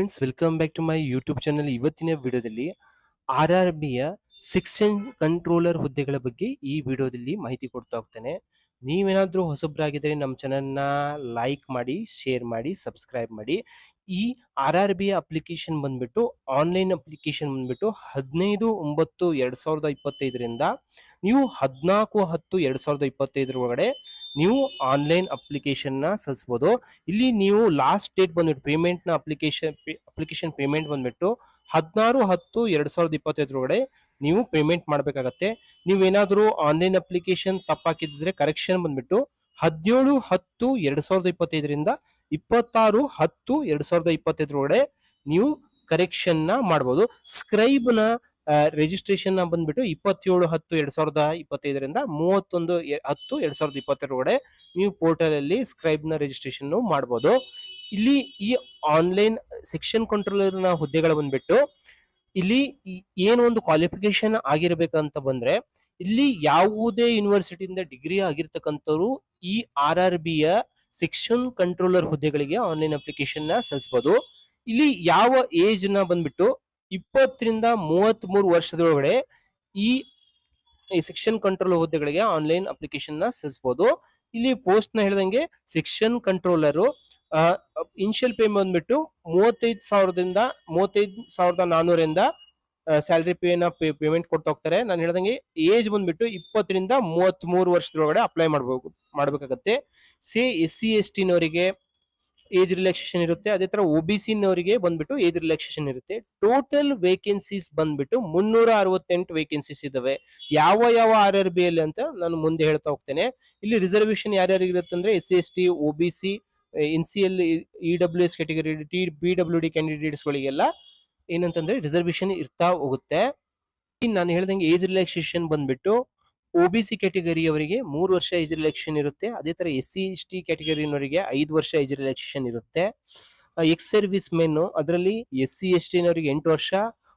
Friends, welcome back to my YouTube channel. ಇವತ್ತಿನ ವಿಡಿಯೋದಲ್ಲಿ RRBಯ section controller ಹುದ್ದೆಗಳ ಬಗ್ಗೆ ಈ ವಿಡಿಯೋದಲ್ಲಿ ಮಾಹಿತಿ ಕೊಡ್ತಾ ಹೋಗ್ತೇನೆ. ನೀವೇನಾದ್ರೂ ಹೊಸಬ್ರಾಗಿದ್ದರೆ ನಮ್ಮ ಚಾನಲ್ನ ಲೈಕ್ ಮಾಡಿ, ಶೇರ್ ಮಾಡಿ, ಸಬ್ಸ್ಕ್ರೈಬ್ ಮಾಡಿ. ಈ RRBಯ ಅಪ್ಲಿಕೇಶನ್ ಬಂದ್ಬಿಟ್ಟು ಆನ್ಲೈನ್ ಅಪ್ಲಿಕೇಶನ್ ಬಂದ್ಬಿಟ್ಟು 15/9/2025ರಿಂದ ನೀವು 14/10/2025 ಒಳಗಡೆ ನೀವು ಆನ್ಲೈನ್ ಅಪ್ಲಿಕೇಶನ್ನ ಸಲ್ಲಿಸಬಹುದು. ಇಲ್ಲಿ ನೀವು ಲಾಸ್ಟ್ ಡೇಟ್ ಬಂದ್ಬಿಟ್ಟು ಪೇಮೆಂಟ್ನ ಅಪ್ಲಿಕೇಶನ್ ಪೇಮೆಂಟ್ ಬಂದ್ಬಿಟ್ಟು 16/10/2025 ಒಳಗಡೆ ನೀವು ಪೇಮೆಂಟ್ ಮಾಡಬೇಕಾಗತ್ತೆ. ನೀವೇನಾದರೂ ಆನ್ಲೈನ್ ಅಪ್ಲಿಕೇಶನ್ ತಪ್ಪಾಕಿದ್ರೆ ಕರೆಕ್ಷನ್ ಬಂದ್ಬಿಟ್ಟು 17/10/2025ರಿಂದ 26/10/2025 ಒಳಗಡೆ ನೀವು ಕರೆಕ್ಷನ್ ನ ಮಾಡಬಹುದು. ಸ್ಕ್ರೈಬ್ನ ರಿಜಿಸ್ಟ್ರೇಷನ್ ಬಂದ್ಬಿಟ್ಟು 27/10/2025ರಿಂದ 31/10/2022 ಒಳಗಡೆ ನೀವು ಪೋರ್ಟಲ್ ಅಲ್ಲಿ ಸ್ಕ್ರೈಬ್ ನ ರಿಜಿಸ್ಟ್ರೇಷನ್ ಮಾಡಬಹುದು. ಇಲ್ಲಿ ಈ ಆನ್ಲೈನ್ ಸೆಕ್ಷನ್ ಕಂಟ್ರೋಲರ್ ನ ಹುದ್ದೆಗಳು ಬಂದ್ಬಿಟ್ಟು ಇಲ್ಲಿ ಏನು ಒಂದು ಕ್ವಾಲಿಫಿಕೇಶನ್ ಆಗಿರ್ಬೇಕಂತ ಬಂದ್ರೆ ಇಲ್ಲಿ ಯಾವುದೇ ಯೂನಿವರ್ಸಿಟಿಯಿಂದ ಡಿಗ್ರಿ ಆಗಿರ್ತಕ್ಕಂಥವ್ರು ಈ RRBಯ ಸೆಕ್ಷನ್ ಕಂಟ್ರೋಲರ್ ಹುದ್ದೆಗಳಿಗೆ ಆನ್ಲೈನ್ ಅಪ್ಲಿಕೇಶನ್ ನ ಸಲ್ಲಿಸಬಹುದು. ಇಲ್ಲಿ ಯಾವ ಏಜ್ ನ ಬಂದ್ಬಿಟ್ಟು 20ರಿಂದ 33 ವರ್ಷದೊಳಗಡೆ ಈ ಸೆಕ್ಷನ್ ಕಂಟ್ರೋಲ್ ಹುದ್ದೆಗಳಿಗೆ ಆನ್ಲೈನ್ ಅಪ್ಲಿಕೇಶನ್ ನ ಸಲ್ಲಿಸಬಹುದು. ಇಲ್ಲಿ ಪೋಸ್ಟ್ ನ ಹೇಳ್ದಂಗೆ ಸೆಕ್ಷನ್ ಕಂಟ್ರೋಲರ್ ಇನಿಷಿಯಲ್ ಪೇ ಬಂದ್ಬಿಟ್ಟು 35,400ರಿಂದ ಸ್ಯಾಲರಿ ಪೇಮೆಂಟ್ ಕೊಡ್ತಾ ಹೋಗ್ತಾರೆ. ನಾನು ಹೇಳ್ದಂಗೆ ಏಜ್ ಬಂದ್ಬಿಟ್ಟು 20ರಿಂದ 33 ವರ್ಷದೊಳಗಡೆ ಅಪ್ಲೈ ಮಾಡಬೇಕಾಗತ್ತೆ. SC ST ನವರಿಗೆ ಏಜ್ ರಿಲ್ಯಾಕ್ಸೇಷನ್ ಇರುತ್ತೆ. ಅದೇ ತರ OBC ನವರಿಗೆ ಬಂದ್ಬಿಟ್ಟು ಏಜ್ ರಿಲ್ಯಾಕ್ಸೇಷನ್ ಇರುತ್ತೆ. ಟೋಟಲ್ ವೇಕೆನ್ಸೀಸ್ ಬಂದ್ಬಿಟ್ಟು 368 ವೇಕೆನ್ಸೀಸ್ ಇದಾವೆ. ಯಾವ RRB ಅಲ್ಲಿ ಅಂತ ನಾನು ಮುಂದೆ ಹೇಳ್ತಾ ಹೋಗ್ತೇನೆ. ಇಲ್ಲಿ ರಿಸರ್ವೇಶನ್ ಯಾರ್ಯಾರಿಗೆ ಇರುತ್ತೆ ಅಂದ್ರೆ SC ST OBC NCL EWS category PWD candidates ಗಳಿಗೆಲ್ಲ ಏನಂತಂದ್ರೆ ರಿಸರ್ವೇಶನ್ ಇರ್ತಾ ಹೋಗುತ್ತೆ. ನಾನು ಹೇಳ್ದಂಗೆ ಏಜ್ ರಿಲ್ಯಾಕ್ಸೇಷನ್ ಬಂದ್ಬಿಟ್ಟು OBC ಕ್ಯಾಟಗರಿ ಅವರಿಗೆ 3 ವರ್ಷ ಏಜ್ ರಿಲ್ಯಾಕ್ಸೇಷನ್ ಇರುತ್ತೆ. ಅದೇ ತರ SC ST ಕ್ಯಾಟಗರಿನವರಿಗೆ 5 ವರ್ಷ ಏಜ್ ರಿಲ್ಯಾಕ್ಸೇಷನ್ ಇರುತ್ತೆ. ಎಕ್ಸ್ ಸರ್ವಿಸ್ ಮೆನ್ ಅದರಲ್ಲಿ SC ST ನವರಿಗೆ 8 ವರ್ಷ,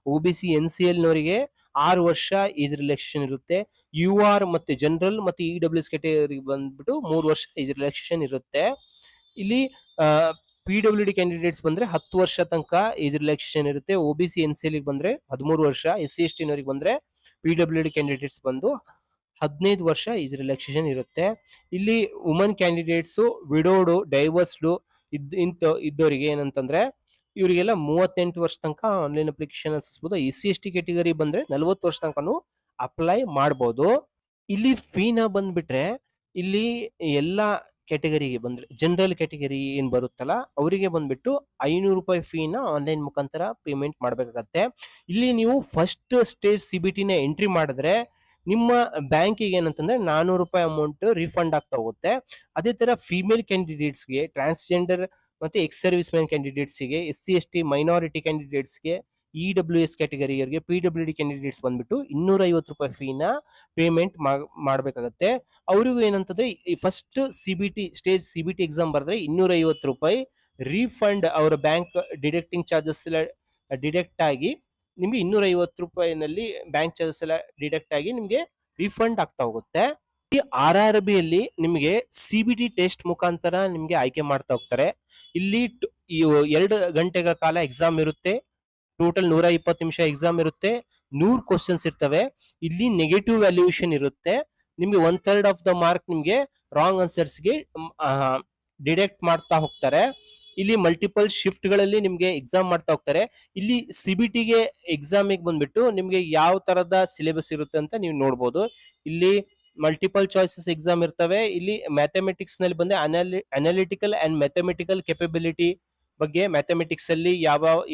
OBC NCL ನವರಿಗೆ 6 ವರ್ಷ ಏಜ್ ರಿಲ್ಯಾಕ್ಸೇಷನ್ ಇರುತ್ತೆ. UR ಮತ್ತೆ ಜನರಲ್ ಮತ್ತೆ EWS ಕ್ಯಾಟಗರಿ ಬಂದ್ಬಿಟ್ಟು 3 ವರ್ಷ ಏಜ್ ರಿಲ್ಯಾಕ್ಸೇಷನ್ ಇರುತ್ತೆ. ಇಲ್ಲಿ PWD ಕ್ಯಾಂಡಿಡೇಟ್ಸ್ ಬಂದ್ರೆ 10 ವರ್ಷ ತನಕ ಏಜ್ ರಿಲ್ಯಾಕ್ಸೇಷನ್ ಇರುತ್ತೆ. OBC NCL ಬಂದ್ರೆ 13 ವರ್ಷ, SC ST ನವರಿಗೆ ಬಂದ್ರೆ PWD ಕ್ಯಾಂಡಿಡೇಟ್ಸ್ ಬಂದು 15 ವರ್ಷ ಏಜ್ ರಿಲ್ಯಾಕ್ಸೇಷನ್ ಇರುತ್ತೆ. ಇಲ್ಲಿ ವುಮನ್ ಕ್ಯಾಂಡಿಡೇಟ್ಸ್, ವಿಡೋಡು, ಡೈವರ್ಸ್ಡು ಇದ್ದವರಿಗೆ ಏನಂತಂದ್ರೆ ಇವರಿಗೆಲ್ಲ 38 ವರ್ಷ ತನಕ ಆನ್ಲೈನ್ ಅಪ್ಲಿಕೇಶನ್ ಸಲ್ಲಿಸಬಹುದು. SC ST ಕ್ಯಾಟಗರಿ ಬಂದ್ರೆ 40 ವರ್ಷ ತನಕನೂ ಅಪ್ಲೈ ಮಾಡಬಹುದು. ಇಲ್ಲಿ ಫೀನ ಬಂದ್ಬಿಟ್ರೆ ಇಲ್ಲಿ ಎಲ್ಲಾ ಕ್ಯಾಟಗರಿಗೆ ಬಂದ್ರೆ ಜನರಲ್ ಕ್ಯಾಟಗರಿ ಏನ್ ಬರುತ್ತಲ್ಲ ಅವರಿಗೆ ಬಂದ್ಬಿಟ್ಟು 500 ರೂಪಾಯಿ ಫೀನ ಆನ್ಲೈನ್ ಮುಖಾಂತರ ಪೇಮೆಂಟ್ ಮಾಡಬೇಕಾಗತ್ತೆ. ಇಲ್ಲಿ ನೀವು ಫಸ್ಟ್ ಸ್ಟೇಜ್ CBT ನ ಎಂಟ್ರಿ ಮಾಡಿದ್ರೆ ನಿಮ್ಮ ಬ್ಯಾಂಕಿಗೆ ಏನಂತಂದ್ರೆ 400 ರೂಪಾಯಿ ಅಮೌಂಟ್ ರಿಫಂಡ್ ಆಗ್ತಾ ಹೋಗುತ್ತೆ. ಅದೇ ತರ ಫಿಮೇಲ್ ಕ್ಯಾಂಡಿಡೇಟ್ಸ್ಗೆ, ಟ್ರಾನ್ಸ್ಜೆಂಡರ್ ಮತ್ತೆ ಎಕ್ಸ್ ಸರ್ವಿಸ್ ಮ್ಯಾನ್ ಕ್ಯಾಂಡಿಡೇಟ್ಸ್ಗೆ, SC ST ಮೈನಾರಿಟಿ ಕ್ಯಾಂಡಿಡೇಟ್ಸ್ಗೆ, EWS ಕ್ಯಾಟಗರಿಯವರಿಗೆ, PWD ಕ್ಯಾಂಡಿಡೇಟ್ಸ್ ಬಂದ್ಬಿಟ್ಟು 250 ರೂಪಾಯಿ ಫೀನ ಪೇಮೆಂಟ್ ಮಾಡಬೇಕಾಗತ್ತೆ. ಅವ್ರಿಗೂ ಏನಂತಂದ್ರೆ ಫಸ್ಟ್ ಸ್ಟೇಜ್ CBT ಎಕ್ಸಾಮ್ ಬರೆದ್ರೆ 250 ರೂಪಾಯಿ ರೀಫಂಡ್ ಅವರ ಬ್ಯಾಂಕ್ ಡಿಡಕ್ಟಿಂಗ್ ಚಾರ್ಜಸ್ ಎಲ್ಲ ಡಿಡಕ್ಟ್ ಆಗಿ ನಿಮ್ಗೆ 250 ರೂಪಾಯಿನಲ್ಲಿ ಬ್ಯಾಂಕ್ ಚಾರ್ಜಸ್ ಎಲ್ಲ ಡಿಡಕ್ಟ್ ಆಗಿ ನಿಮ್ಗೆ ರಿಫಂಡ್ ಆಗ್ತಾ ಹೋಗುತ್ತೆ. ಈ RRB ಅಲ್ಲಿ ನಿಮ್ಗೆ CBT ಟೆಸ್ಟ್ ಮುಖಾಂತರ ನಿಮ್ಗೆ ಆಯ್ಕೆ ಮಾಡ್ತಾ ಹೋಗ್ತಾರೆ. ಇಲ್ಲಿ 2 ಗಂಟೆಗಳ ಕಾಲ ಎಕ್ಸಾಮ್ ಇರುತ್ತೆ. ಟೋಟಲ್ 120 ನಿಮಿಷ ಎಕ್ಸಾಮ್ ಇರುತ್ತೆ. 100 ಕ್ವಶನ್ಸ್ ಇರ್ತವೆ. ಇಲ್ಲಿ ನೆಗೆಟಿವ್ ವ್ಯಾಲ್ಯೂಯೇಷನ್ ಇರುತ್ತೆ. ನಿಮ್ಗೆ 1/3 ಆಫ್ ದ ಮಾರ್ಕ್ ನಿಮ್ಗೆ ರಾಂಗ್ ಆನ್ಸರ್ಸ್ಗೆ ಡಿಡಕ್ಟ್ ಮಾಡ್ತಾ ಹೋಗ್ತಾರೆ. ಇಲ್ಲಿ ಮಲ್ಟಿಪಲ್ ಶಿಫ್ಟ್ ಗಳಲ್ಲಿ ನಿಮ್ಗೆ ಎಕ್ಸಾಮ್ ಮಾಡ್ತಾ ಹೋಗ್ತಾರೆ. ಇಲ್ಲಿ CBTಗೆ ಎಕ್ಸಾಮಿಗೆ ಬಂದ್ಬಿಟ್ಟು ನಿಮ್ಗೆ ಯಾವ ತರದ ಸಿಲೆಬಸ್ ಇರುತ್ತೆ ಅಂತ ನೀವು ನೋಡ್ಬೋದು. ಇಲ್ಲಿ ಮಲ್ಟಿಪಲ್ ಚಾಯ್ಸಸ್ ಎಕ್ಸಾಮ್ ಇರ್ತವೆ. ಇಲ್ಲಿ ಮ್ಯಾಥಮೆಟಿಕ್ಸ್ ನಲ್ಲಿ ಬಂದ್ರೆ ಅನಾಲಿಟಿಕಲ್ ಅಂಡ್ ಮ್ಯಾಥಮೆಟಿಕಲ್ ಕೆಪಬಿಲಿಟಿ ಬಗ್ಗೆ, ಮ್ಯಾಥಮೆಟಿಕ್ಸ್ ಅಲ್ಲಿ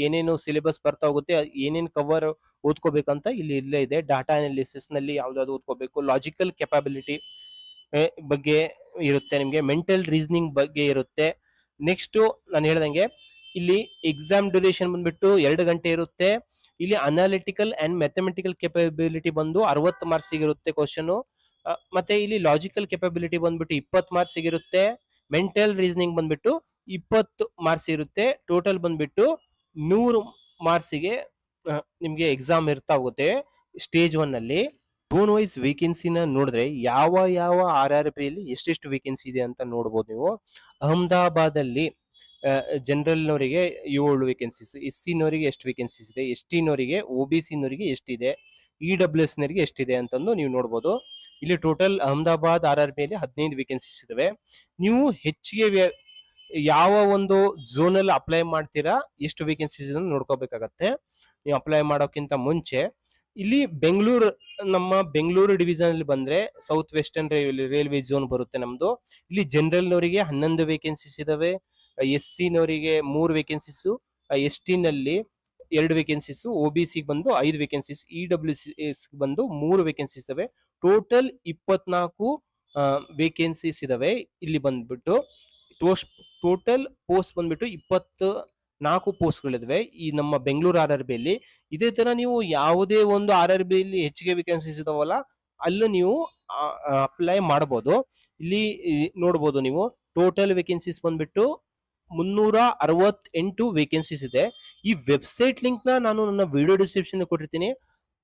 ಏನೇನು ಸಿಲೆಬಸ್ ಬರ್ತಾ ಹೋಗುತ್ತೆ, ಏನೇನು ಕವರ್ ಓದ್ಕೋಬೇಕಂತ ಇಲ್ಲಿ ಇಲ್ಲೇ ಇದೆ. ಡಾಟಾ ಅನಾಲಿಸಿಸ್ ನಲ್ಲಿ ಯಾವ್ದಾದ್ರು ಓದ್ಕೋಬೇಕು, ಲಾಜಿಕಲ್ ಕೆಪಬಿಲಿಟಿ ಬಗ್ಗೆ ಇರುತ್ತೆ, ನಿಮ್ಗೆ ಮೆಂಟಲ್ ರೀಸನಿಂಗ್ ಬಗ್ಗೆ ಇರುತ್ತೆ. ನೆಕ್ಸ್ಟ್ ನಾನು ಹೇಳ್ದಂಗೆ ಇಲ್ಲಿ ಎಕ್ಸಾಮ್ ಡ್ಯೂರೇಷನ್ ಬಂದ್ಬಿಟ್ಟು 2 ಗಂಟೆ ಇರುತ್ತೆ. ಇಲ್ಲಿ ಅನಾಲಿಟಿಕಲ್ ಅಂಡ್ ಮ್ಯಾಥಮೆಟಿಕಲ್ ಕೆಪಬಿಲಿಟಿ ಬಂದು 60 ಮಾರ್ಕ್ಸ್ ಇರುತ್ತೆ ಕ್ವಶನ್. ಮತ್ತೆ ಇಲ್ಲಿ ಲಾಜಿಕಲ್ ಕೆಪಬಿಲಿಟಿ ಬಂದ್ಬಿಟ್ಟು 20 ಮಾರ್ಕ್ಸ್ ಇರುತ್ತೆ. ಮೆಂಟಲ್ ರೀಸನಿಂಗ್ ಬಂದ್ಬಿಟ್ಟು 20 ಮಾರ್ಕ್ಸ್ ಇರುತ್ತೆ. ಟೋಟಲ್ ಬಂದ್ಬಿಟ್ಟು 100 ಮಾರ್ಕ್ಸಿಗೆ ನಿಮ್ಗೆ ಎಕ್ಸಾಮ್ ಇರ್ತಾ ಹೋಗುತ್ತೆ ಸ್ಟೇಜ್ 1 ಅಲ್ಲಿ. ಝೋನ್ ವೈಸ್ ವೇಕೆನ್ಸಿನ ನೋಡಿದ್ರೆ ಯಾವ RRB ಅಲ್ಲಿ ಎಷ್ಟೆಷ್ಟು ವೇಕೆನ್ಸಿ ಇದೆ ಅಂತ ನೋಡ್ಬೋದು ನೀವು. ಅಹಮದಾಬಾದ್ ಅಲ್ಲಿ ಜನರಲ್ನವರಿಗೆ 7 ವೇಕೆನ್ಸೀಸ್, SC ನವರಿಗೆ ಎಷ್ಟು ವೇಕೆನ್ಸೀಸ್ ಇದೆ, ST ನವರಿಗೆ, OBC ನವರಿಗೆ ಎಷ್ಟಿದೆ, EWS ನವರಿಗೆ ಎಷ್ಟಿದೆ ಅಂತಂದು ನೀವು ನೋಡ್ಬೋದು. ಇಲ್ಲಿ ಟೋಟಲ್ ಅಹಮದಾಬಾದ್ RRB ಅಲ್ಲಿ 15 ವೇಕೆನ್ಸೀಸ್ ಇದಾವೆ. ನೀವು ಹೆಚ್ಚಿಗೆ ಯಾವ ಒಂದು ಝೋನ್ ಅಲ್ಲಿ ಅಪ್ಲೈ ಮಾಡ್ತೀರಾ, ಎಷ್ಟು ವೇಕೆನ್ಸೀಸ್ ನೋಡ್ಕೋಬೇಕಾಗತ್ತೆ. ನೀವು ಅಪ್ಲೈ ಮಾಡೋಕ್ಕಿಂತ ಮುಂಚೆ ಇಲ್ಲಿ ನಮ್ಮ ಬೆಂಗಳೂರು ಡಿವಿಷನ್ ಅಲ್ಲಿ ಬಂದ್ರೆ ಸೌತ್ ವೆಸ್ಟರ್ನ್ ರೈಲ್ವೆ ಝೋನ್ ಬರುತ್ತೆ ನಮ್ದು. ಇಲ್ಲಿ ಜನರಲ್ನವರಿಗೆ 11 ವೇಕೆನ್ಸೀಸ್ ಇದಾವೆ, SC ನವರಿಗೆ 3 ವೇಕೆನ್ಸೀಸ್, ST ನಲ್ಲಿ 2 ವೇಕೆನ್ಸೀಸ್, OBC ಬಂದು 5 ವೇಕೆನ್ಸೀಸ್, EWS ಬಂದು 3 ವೇಕೆನ್ಸೀಸ್ ಇದಾವೆ. ಟೋಟಲ್ 24 ವೇಕೆನ್ಸೀಸ್ ಇದಾವೆ. ಇಲ್ಲಿ ಬಂದ್ಬಿಟ್ಟು ಟೋಟಲ್ ಪೋಸ್ಟ್ ಬಂದ್ಬಿಟ್ಟು 24 ಪೋಸ್ಟ್ಗಳಿದಾವೆ ಈ ನಮ್ಮ ಬೆಂಗಳೂರು RRB ಅಲ್ಲಿ. ಇದೇ ತರ ನೀವು ಯಾವುದೇ ಒಂದು RRB ಅಲ್ಲಿ ಹೆಚ್ಚಿಗೆ ವೇಕೆನ್ಸೀಸ್ ಇದಾವಲ್ಲ, ಅಲ್ಲೂ ನೀವು ಅಪ್ಲೈ ಮಾಡಬಹುದು. ಇಲ್ಲಿ ನೋಡ್ಬೋದು ನೀವು ಟೋಟಲ್ ವೇಕೆನ್ಸೀಸ್ ಬಂದ್ಬಿಟ್ಟು 368 ವೇಕೆನ್ಸೀಸ್ ಇದೆ. ಈ ವೆಬ್ಸೈಟ್ ಲಿಂಕ್ ನಾನು ನನ್ನ ವಿಡಿಯೋ ಡಿಸ್ಕ್ರಿಪ್ಷನ್ ಕೊಟ್ಟಿರ್ತೀನಿ.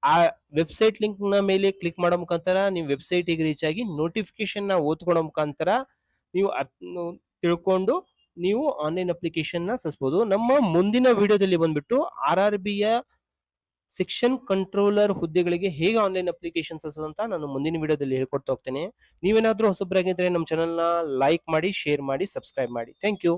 ಆ ವೆಬ್ಸೈಟ್ ಲಿಂಕ್ ಮೇಲೆ ಕ್ಲಿಕ್ ಮಾಡೋ ಮುಖಾಂತರ ನೀವು ವೆಬ್ಸೈಟ್ ಗೆ ರೀಚ್ ಆಗಿ ನೋಟಿಫಿಕೇಶನ್ ಓದ್ಕೊಳ್ಳೋ ಮುಖಾಂತರ ನೀವು ತಿಳ್ಕೊಂಡು ನೀವು ಆನ್ಲೈನ್ ಅಪ್ಲಿಕೇಶನ್ ಸಲ್ಲಿಸಬಹುದು. ನಮ್ಮ ಮುಂದಿನ ವಿಡಿಯೋದಲ್ಲಿ ಬಂದ್ಬಿಟ್ಟು RRB ಸೆಕ್ಷನ್ ಕಂಟ್ರೋಲರ್ ಹುದ್ದೆಗಳಿಗೆ ಹೇಗೆ ಆನ್ಲೈನ್ ಅಪ್ಲಿಕೇಶನ್ ಸಲ್ಲಿಸೋದಂತ ನಾನು ಮುಂದಿನ ವಿಡಿಯೋದಲ್ಲಿ ಹೇಳ್ಕೊಡ್ತಾ ಹೋಗ್ತೇನೆ. ನೀವೇನಾದ್ರೂ ಹೊಸಬರಾಗಿದ್ರೆ ನಮ್ಮ ಚಾನೆಲ್ ನ ಲೈಕ್ ಮಾಡಿ, ಶೇರ್ ಮಾಡಿ, ಸಬ್ಸ್ಕ್ರೈಬ್ ಮಾಡಿ. Thank you.